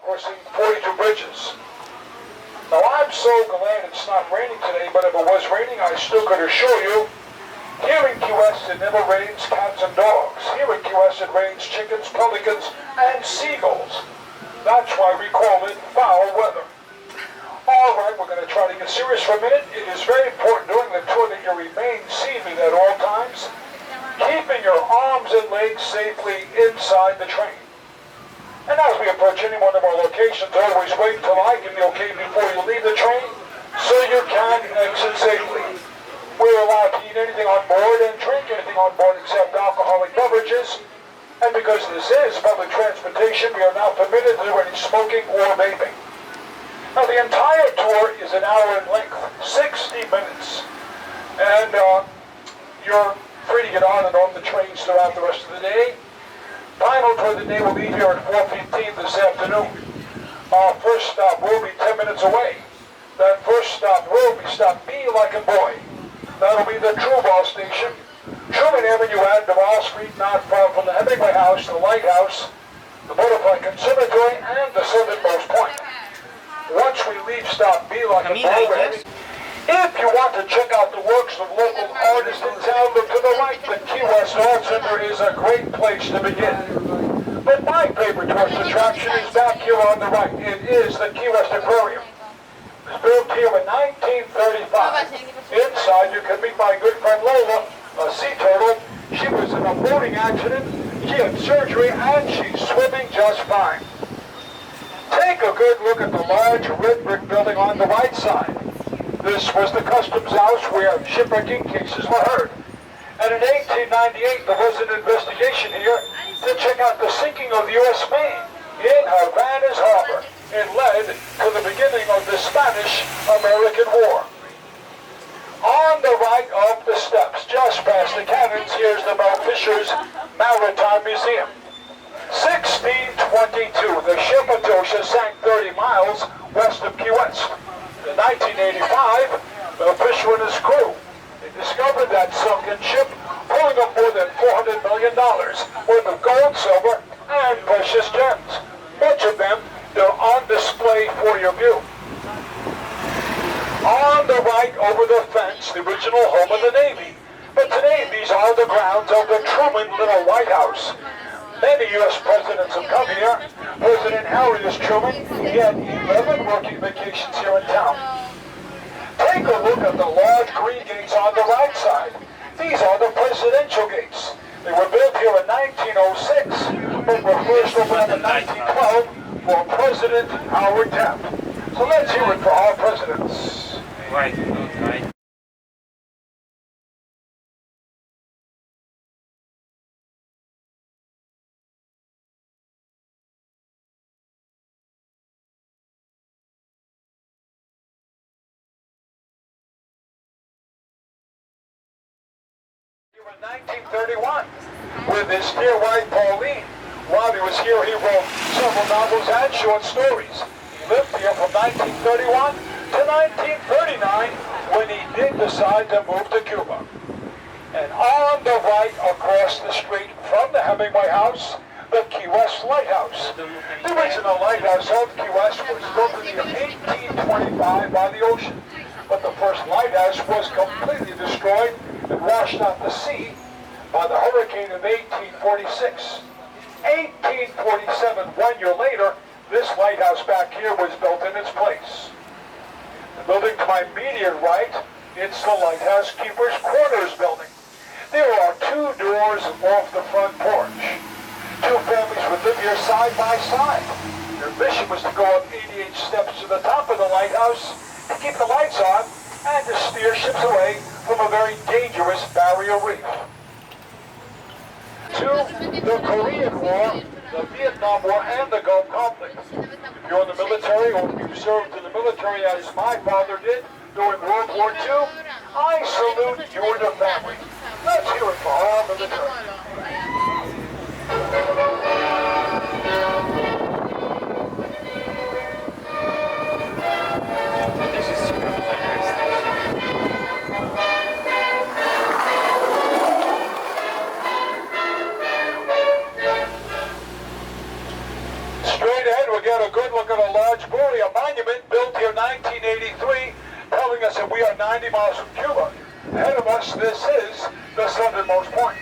crossing 42 bridges. Now I'm so glad it's not raining today, but if it was raining, I still could assure you, here in Key West it never rains cats and dogs. Here in Key West it rains chickens, pelicans, and seagulls. That's why we call it foul weather. All right, we're going to try to get serious for a minute. It is very important during the tour that you remain seated at all times, keeping your arms and legs safely inside the train. And as we approach any one of our locations, always wait until I give the okay before you leave the train so you can exit safely. We're allowed to eat anything on board and drink anything on board except alcoholic beverages. And because this is public transportation, we are not permitted to do any smoking or vaping. Now the entire tour is an hour in length, 60 minutes. And you're free to get on and off the trains throughout the rest of the day. Final tour of the day will leave here at 4:15 this afternoon. Our first stop will be 10 minutes away. That first stop will be stop B like a boy. That'll be the Truval station. Truman Avenue at Duval Street, not far from the Hemingway House, the Lighthouse, the Butterfly Conservatory, and the southernmost point. Once we leave stop B like a boy, if you want to check out the works of local artists in town, look to the right. The Key West Art Center is a great place to begin. But my favorite tourist attraction is back here on the right. It is the Key West Aquarium. It was built here in 1935. Inside, you can meet my good friend Lola, a sea turtle. She was in a boating accident. She had surgery, and she's swimming just fine. Take a good look at the large red brick building on the right side. This was the customs house where shipwrecking cases were heard. And in 1898, there was an investigation here to check out the sinking of the U.S. Maine in Havana's harbor. It led to the beginning of the Spanish-American War. On the right of the steps, just past the cannons, here's the Mel Fisher's Maritime Museum. 1622, the ship Atosha sank 30 miles west of Key West. In 1985, Mel Fisher and his crew, they discovered that sunken ship, pulling up more than $400 million worth of gold, silver, and precious gems. Much of them, they're on display for your view. On the right, over the fence, the original home of the Navy. But today, these are the grounds of the Truman Little White House. Many U.S. presidents have come here. President Harry S. Truman, he had 11 working vacations here in town. Take a look at the large green gates on the right side. These are the presidential gates. They were built here in 1906, but were first opened in 1912 for President Howard Taft. So let's hear it for our presidents. Right. In 1931, with his dear wife Pauline. While he was here, he wrote several novels and short stories. He lived here from 1931 to 1939, when he did decide to move to Cuba. And on the right, across the street from the Hemingway House, the Key West Lighthouse. The original lighthouse of Key West was built in the year 1825 by the ocean. But the first lighthouse was completely destroyed and washed out to sea by the hurricane of 1846. 1847, 1 year later, this lighthouse back here was built in its place. The building to my immediate right, it's the Lighthouse Keeper's Quarters building. There are 2 doors off the front porch. 2 families would live here side by side. Their mission was to go up 88 steps to the top of the lighthouse, to keep the lights on, and to steer ships away from a very dangerous barrier reef. To the Korean War, the Vietnam War, and the Gulf conflict. If you're in the military, or if you served in the military as my father did during World War II, I salute you and your family. Let's hear it for our military. Straight ahead, we'll get a good look is the southernmost point.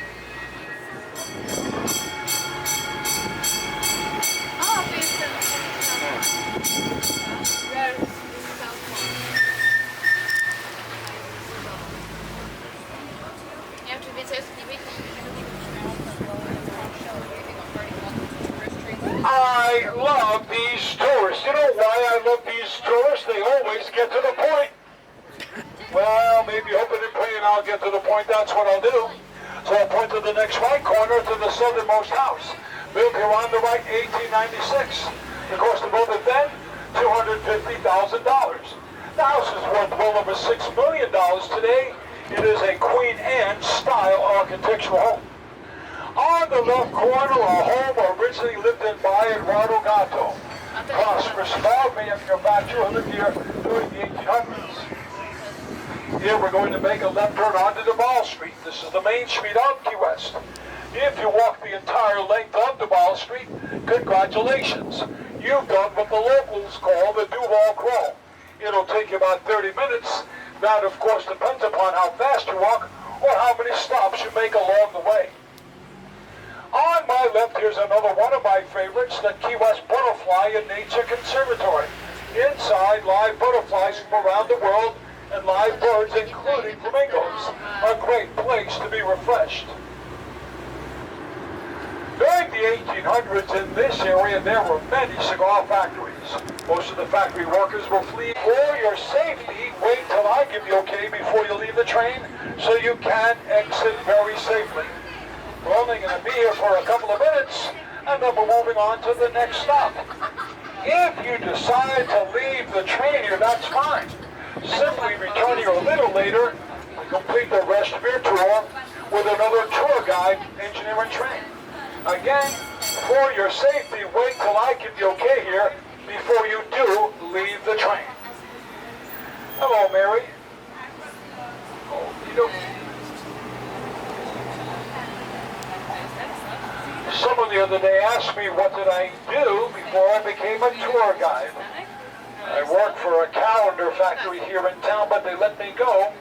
I love these tourists. You know why I love these tourists? They always get to the point. Well, maybe hoping and praying I'll get to the point. That's what I'll do. So I'll point to the next right corner to the southernmost house. Built here on the right, 1896. The cost of both of them, $250,000. The house is worth well over $6 million today. It is a Queen Anne style architectural home. On the left corner, a home originally lived in by Eduardo Gatto. Prosperous family of manufacturer lived here during the 1800s. Here we're going to make a left turn onto Duval Street. This is the main street of Key West. If you walk the entire length of Duval Street, congratulations. You've done what the locals call the Duval Crawl. It'll take you about 30 minutes. That, of course, depends upon how fast you walk or how many stops you make along the way. On my left, here's another one of my favorites, the Key West Butterfly and Nature Conservatory. Inside, live butterflies from around the world and live birds, including flamingos. A great place to be refreshed. During the 1800s in this area, there were many cigar factories. Most of the factory workers were fleeing. For your safety, wait till I give you okay before you leave the train so you can exit very safely. We're only going to be here for a couple of minutes, and then we're moving on to the next stop. If you decide to leave the train here, that's fine. Simply return here a little later to complete the rest of your tour with another tour guide, engineer, and train. Again, for your safety, wait till I give you okay here before you do leave the train. Hello, Mary. Oh, you know. Someone the other day asked me what did I do before I became a tour guide. I worked for a calendar factory here in town, but they let me go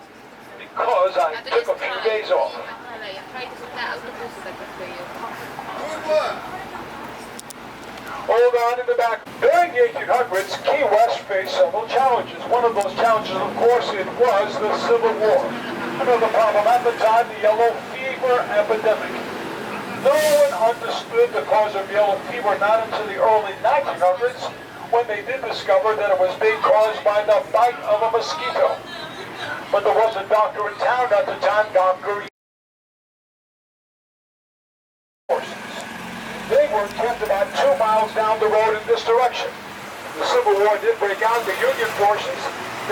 because I took a few days off. Hold on in the back. During the 1800s, Key West faced several challenges. One of those challenges, of course, it was the Civil War. Another problem at the time, the yellow fever epidemic. No one understood the cause of yellow fever not until the early 1900s when they did discover that it was being caused by the bite of a mosquito. But there was a doctor in town at the time, Dr. They were kept about 2 miles down the road in this direction. The Civil War did break out. The Union forces,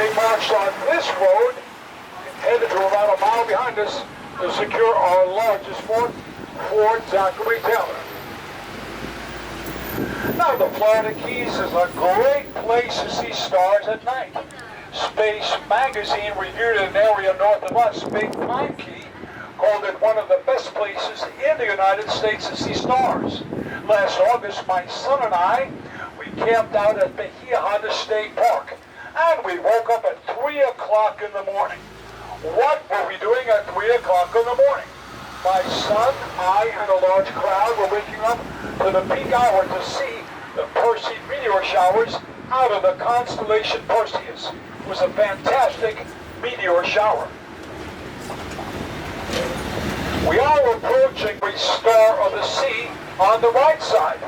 they marched on this road, headed to about a mile behind us to secure our largest fort, Fort Zachary Taylor. Now, the Florida Keys is a great place to see stars at night. Space Magazine reviewed an area north of us, Big Pine Key, called it one of the best places in the United States to see stars. Last August, my son and I, we camped out at Bahia Honda State Park, and we woke up at 3 o'clock in the morning. What were we doing at 3 o'clock in the morning? My son, I, and a large crowd were waking up to the peak hour to see the Perseid meteor showers out of the constellation Perseus. It was a fantastic meteor shower. We are approaching the Star of the Sea on the right side.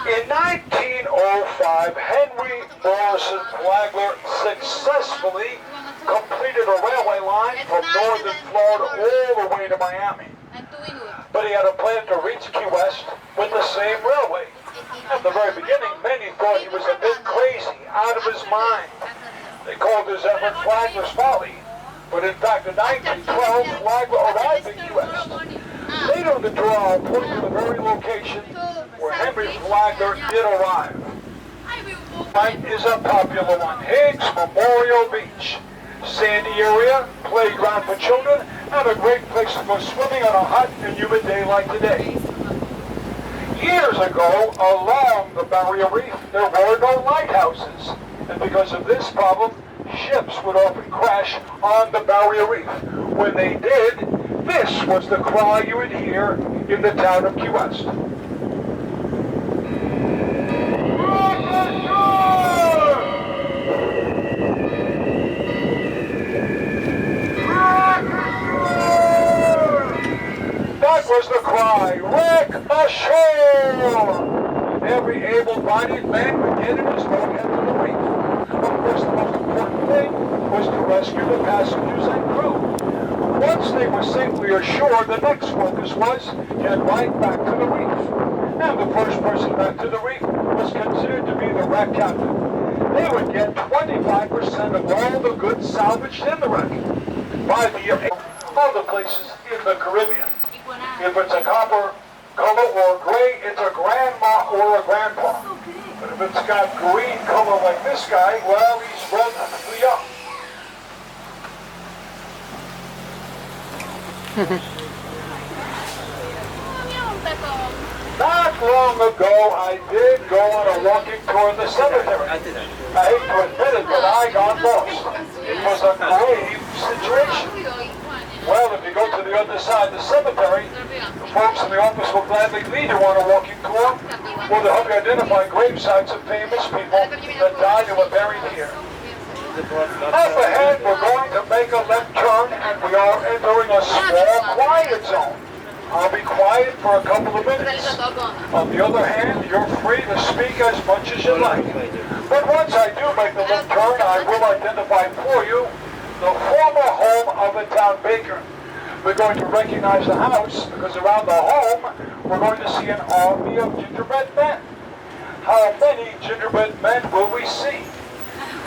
In 1905, Henry Morrison Flagler successfully completed a railway line from northern Florida all the way to Miami. But he had a plan to reach Key West with the same railway. At the very beginning, many thought he was a bit crazy, out of his mind. They called his effort Flagler's Folly. But in fact, in 1912, Flagler arrived in Key West. Later Here on the drawer, I'll point to the very location where Henry Flagler did arrive. Mine is a popular one. Higgs Memorial Beach. Sandy area, playground for children, and a great place to go swimming on a hot and humid day like today. Years ago, along the Barrier Reef, there were no lighthouses. And because of this problem, ships would often crash on the Barrier Reef. When they did, this was the cry you would hear in the town of Key West. That was the cry, wreck ashore! Every able-bodied man would get in his boat and head to the reef. Of course, the most important thing was to rescue the passengers and crew. Once they were safely ashore, the next focus was get right back to the reef. And the first person back to the reef was considered to be the wreck captain. They would get 25% of all the goods salvaged in the wreck. By the year, other places in the Caribbean. If it's a copper color or gray, it's a grandma or a grandpa. But if it's got green color like this guy, well, he's relatively young. Not long ago, I did go on a walking tour of the cemetery. I hate to admit it, but I got lost. It was a grave situation. Well, if you go to the other side of the cemetery, the folks in the office will gladly lead you on a walking tour, or to help you identify grave sites of famous people that died and were buried here. Up ahead, we're going to make a left turn, and we are entering a small quiet zone. I'll be quiet for a couple of minutes. On the other hand, you're free to speak as much as you like. But once I do make the left turn, I will identify for you the former home of a town baker. We're going to recognize the house because around the home, we're going to see an army of gingerbread men. How many gingerbread men will we see?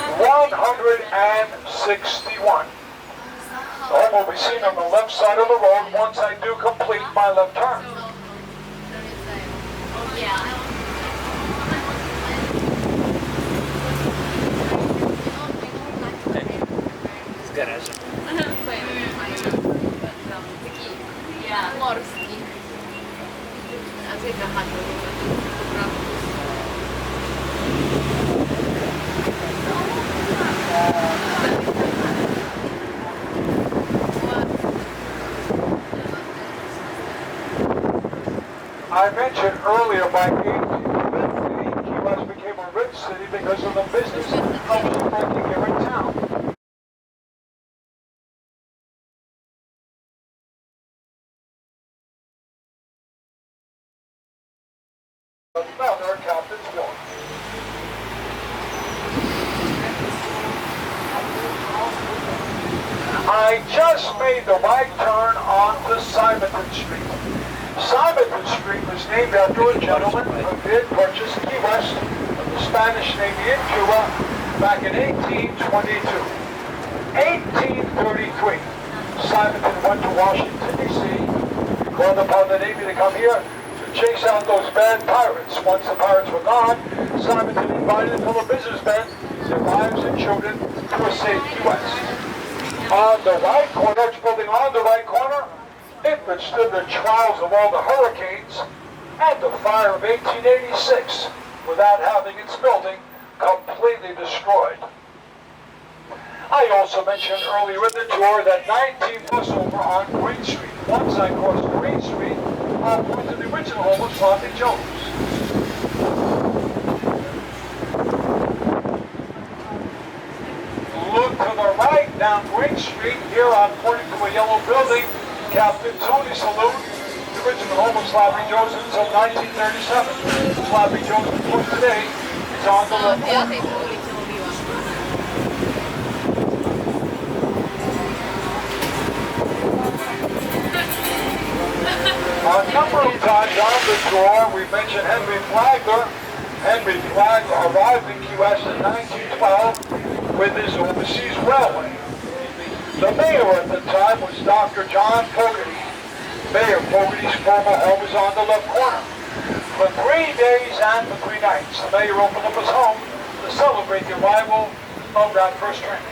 161. The home will be seen on the left side of the road once I do complete my left turn. Гаража. I mentioned earlier by 1850, Key West became a rich city because of the business of shipwrecking here in town. Another captain's boat. I just made the right turn onto Simonton Street. Simonton Street was named after a gentleman who did purchase Key West from the Spanish Navy in Cuba back in 1822. 1833, Simonton went to Washington, D.C., called upon the Navy to come here to chase out those bad pirates. Once the pirates were gone, Simonton invited a fellow businessmen, their wives and children, to a safe Key West. On the right corner, each building on the right corner, it withstood the trials of all the hurricanes and the fire of 1886 without having its building completely destroyed. I also mentioned earlier in the tour that 19 was over on Green Street. Once I crossed Green Street, I went to the original home of Sloppy Jones. Look to the right down Green Street. Here I'm pointing to a yellow building, Captain Tony Saloon, the original home of Sloppy Jones until 1937. Sloppy Jones, of course, today is on the left corner. A number of times on the tour, we mentioned Henry Flagler. Henry Flagler arrived in Key West in 1912 with his overseas railway. The mayor at the time was Dr. John Fogarty. Mayor Fogarty's former home is on the left corner. For 3 days and for 3 nights, the mayor opened up his home to celebrate the arrival of that first train.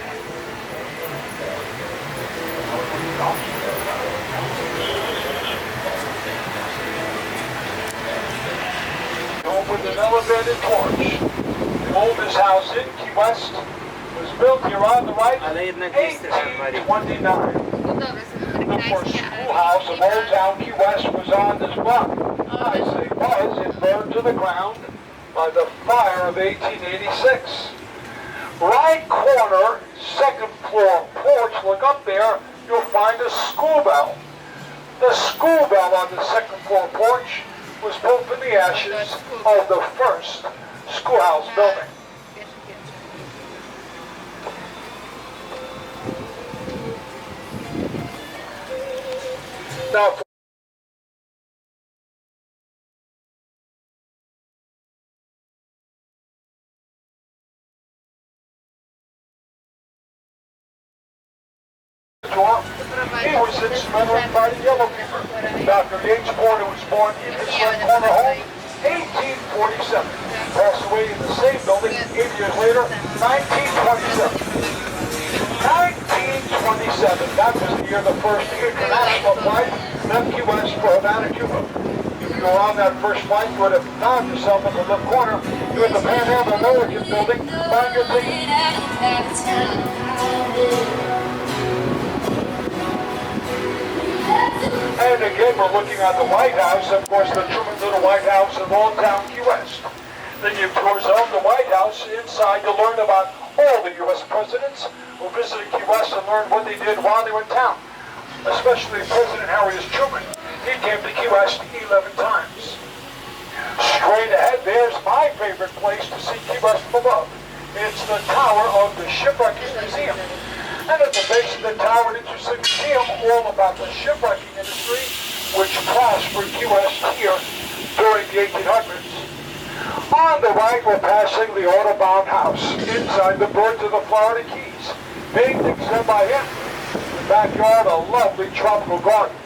Home with an elevated porch. The oldest house in Key West was built here on the right in 1829. The first schoolhouse of Old Town Key West was on this block. I say was, it burned to the ground by the fire of 1886. Right corner, second floor porch, look up there, you'll find a school bell. The school bell on the second floor porch was built from the ashes of the first schoolhouse building. Now, he was instrumental in fighting yellow fever. Dr. Yates Porter was born in his Red Corner home, 1847. Passed away in the same building 8 years later, 1927. 1927, that was the year the first international flight left Key West for Havana, Cuba. If you were on that first flight, you would have found yourself in the left corner. You had the Pan Am American building, buying your ticket. And again, we're looking at the White House, of course, the Truman Little White House in Old Town Key West. Then you tours of the White House inside to learn about all the U.S. presidents who visited Key West and learned what they did while they were in town. Especially President Harry S. Truman. He came to Key West 11 times. Straight ahead, there's my favorite place to see Key West from above. It's the tower of the Shipwrecking Museum. And at the base of the tower, an interesting museum all about the shipwrecking industry, which prospered Key West here during the 1800s. On the right, we're passing the Audubon House, inside the Birds of the Florida Keys. Paintings done by him. In the backyard, a lovely tropical garden.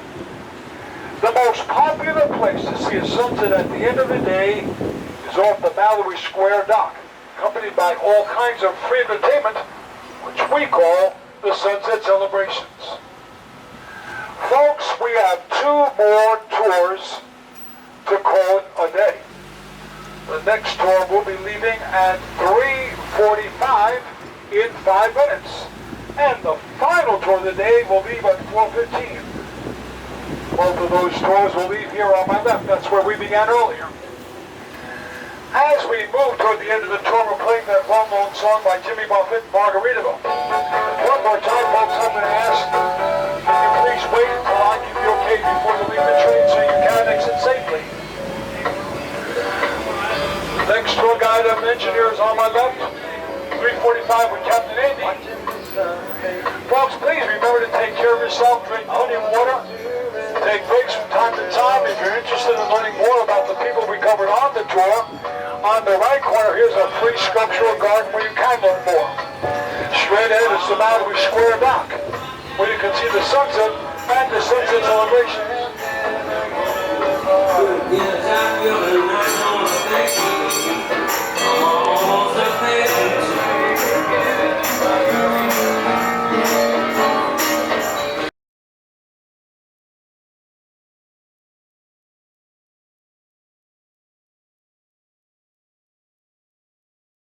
The most popular place to see a sunset at the end of the day is off the Mallory Square dock, accompanied by all kinds of free entertainment, which we call the sunset celebrations. Folks, we have 2 more tours to call it a day. The next tour will be leaving at 3:45 in 5 minutes. And the final tour of the day will leave at 4:15. Both of those tours will leave here on my left. That's where we began earlier. As we move toward the end of the tour, we're playing that well-known song by Jimmy Buffett, Margaritaville. One more time, folks, I'm going to ask, can you please wait until I give you okay before you leave the train so you can exit safely? Next tour guide I'm mentioned here is on my left, 3:45 with Captain Andy. Folks, please remember to take care of yourself, drink plenty of water, take breaks from time to time. If you're interested in learning more about the people we covered on the tour, on the right corner, here's a free sculptural garden where you can learn more. Straight ahead is the Mallory Square dock, where you can see the sunset and the sunset celebrations.